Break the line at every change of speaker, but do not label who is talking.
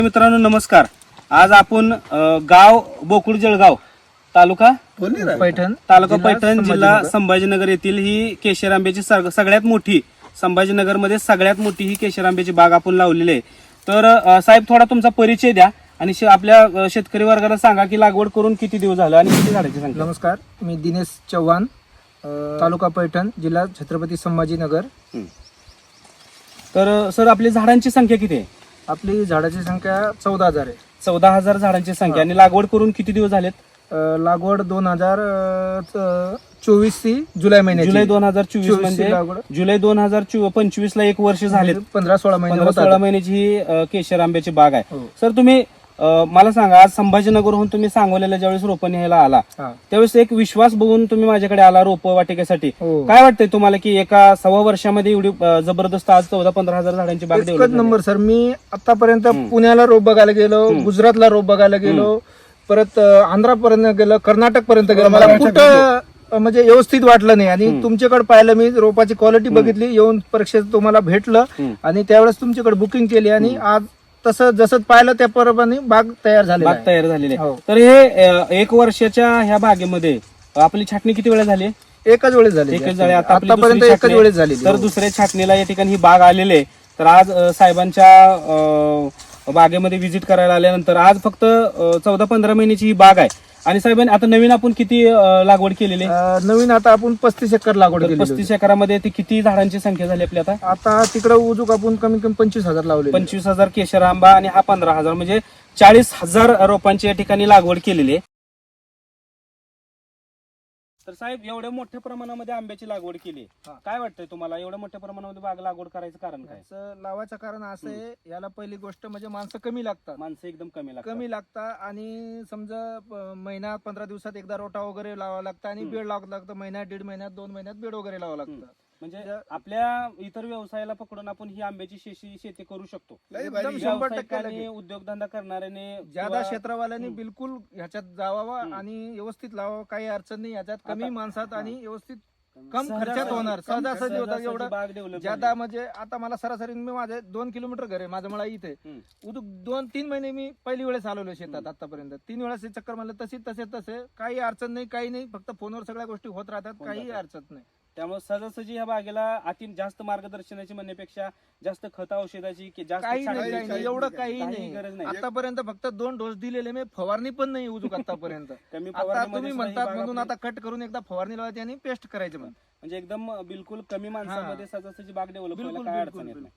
मित्रांनो नमस्कार. आज आपण गाव बोकुड जळगाव तालुका पैठण जिल्हा संभाजीनगर येथील ही केशर आंब्याची सगळ्यात मोठी संभाजीनगरमध्ये सगळ्यात मोठी ही केशर आंब्याची बाग आपण लावलेली आहे. तर साहेब थोडा तुमचा परिचय द्या आणि आपल्या शेतकरी वर्गाला सांगा की लागवड करून किती दिवस झाले आणि किती झाडाची संख्या.
नमस्कार, मी दिनेश चव्हाण, तालुका पैठण, जिल्हा छत्रपती संभाजीनगर.
तर सर आपली झाडांची संख्या किती आहे?
आपली झाडाची संख्या 14,000 आहे.
14,000 झाडांची संख्या. आणि लागवड करून किती दिवस झालेत?
लागवड 2024 जुलै महिन्यात.
जुलै 2024 म्हणजे जुलै 2025 ला 1 वर्ष झाले.
15-16
महिन्याची ही केशर आंब्याची बाग आहे.
हो.
सर तुम्ही मला सांगा, आज संभाजीनगरहून तुम्ही सांगोल्याला ज्यावेळेस रोप न्यायला आला त्यावेळेस एक विश्वास बघून तुम्ही माझ्याकडे आला रोप वाटिकेसाठी.
हो.
काय वाटतंय तुम्हाला की एका 1.25 वर्षामध्ये एवढी जबरदस्त आज 14-15 हजार झाडांची बाग
एकच नंबर सर. मी आतापर्यंत पुण्याला रोप बघायला गेलो, गुजरातला रोप बघायला गेलो, परत आंध्रापर्यंत गेलो, कर्नाटक पर्यंत गेलो. मला कुठं म्हणजे व्यवस्थित वाटलं नाही. आणि तुमच्याकडे पाहिलं, मी रोपाची क्वालिटी बघितली, येऊन परीक्षेत तुम्हाला भेटलं आणि त्यावेळेस तुमच्याकडे बुकिंग केली आणि आज तसं जसं पाहिलं त्याप्रमाणे बाग तयार झाली
आहे. तर हे 1 वर्षाच्या ह्या बागेमध्ये आपली छाटणी किती वेळा झाली?
एकच वेळेस झाली. आतापर्यंत एकच वेळेस झाली.
तर दुसऱ्या छाटणीला या ठिकाणी ही बाग आलेली आहे. तर आज साहेबांच्या बागेमध्ये व्हिजिट करायला आल्यानंतर आज फक्त 14-15 महिन्याची ही बाग आहे. आणि साहेबांनी आता नवीन आपण किती लागवड केलेली आहे?
नवीन आता आपण 35 एकर लागवड केली.
35 एकरामध्ये ती किती झाडांची संख्या झाली आपली आता?
आता तिकडे उजूक आपण कमी कमी 25,000 लावले.
25,000 केशर आंबा आणि हा 15,000 म्हणजे 40,000 रोपांची या ठिकाणी लागवड केलेली आहे. तर साहेब एवढ्या मोठ्या प्रमाणामध्ये आंब्याची लागवड केली, काय वाटतंय तुम्हाला? एवढ्या मोठ्या प्रमाणामध्ये बाग लागवड करायचं कारण काय?
लावायचं कारण असं आहे, याला पहिली गोष्ट म्हणजे माणसं कमी लागतात.
माणसं एकदम कमी लागतात
आणि समजा महिना 15 दिवसात एकदा रोटा वगैरे लावावा लागतं आणि बेड लावावं लागतं. महिन्यात, 1.5 महिन्यात, 2 महिन्यात बेड वगैरे लावावं लागतं.
म्हणजे आपल्या इतर व्यवसायाला पकडून आपण ही आंब्याची शेती करू शकतो.
एकदम 100%
उद्योगधंदा करणाऱ्याने
ज्यादा क्षेत्रवाल्यांनी बिलकुल ह्याच्यात जावावं आणि व्यवस्थित लावावं. काही अडचण नाही याच्यात. कमी माणसात आणि व्यवस्थित कम खर्चात होणार. सहजासहजी होतात. एवढं ज्यादा म्हणजे आता मला सरासरी मी माझे 2 किलोमीटर घर आहे माझं, मला इथे 2-3 महिने मी पहिली वेळेस आलेलो शेतात. आतापर्यंत 3 वेळेस चक्कर मारलं. तसे काही अडचण नाही, काही नाही. फक्त फोनवर सगळ्या गोष्टी होत राहतात, काही अडचण नाही.
त्यामुळे सहजासहजी ह्या बागेला अति जास्त मार्गदर्शनाची म्हणण्यापेक्षा जास्त खत औषधाची
काही नाही, एवढं काही नाही गरज नाही. आतापर्यंत फक्त 2 डोस दिलेले, मी फवारणी पण नाही उजूक आतापर्यंत. आता तुम्ही म्हणतात म्हणून आता कट करून एकदा फवारणी लावायची आणि पेस्ट करायची.
म्हणजे एकदम बिलकुल कमी माणसामध्ये सहजासहजी बाग डेव्हलप व्हायला काय अडचण येत नाही.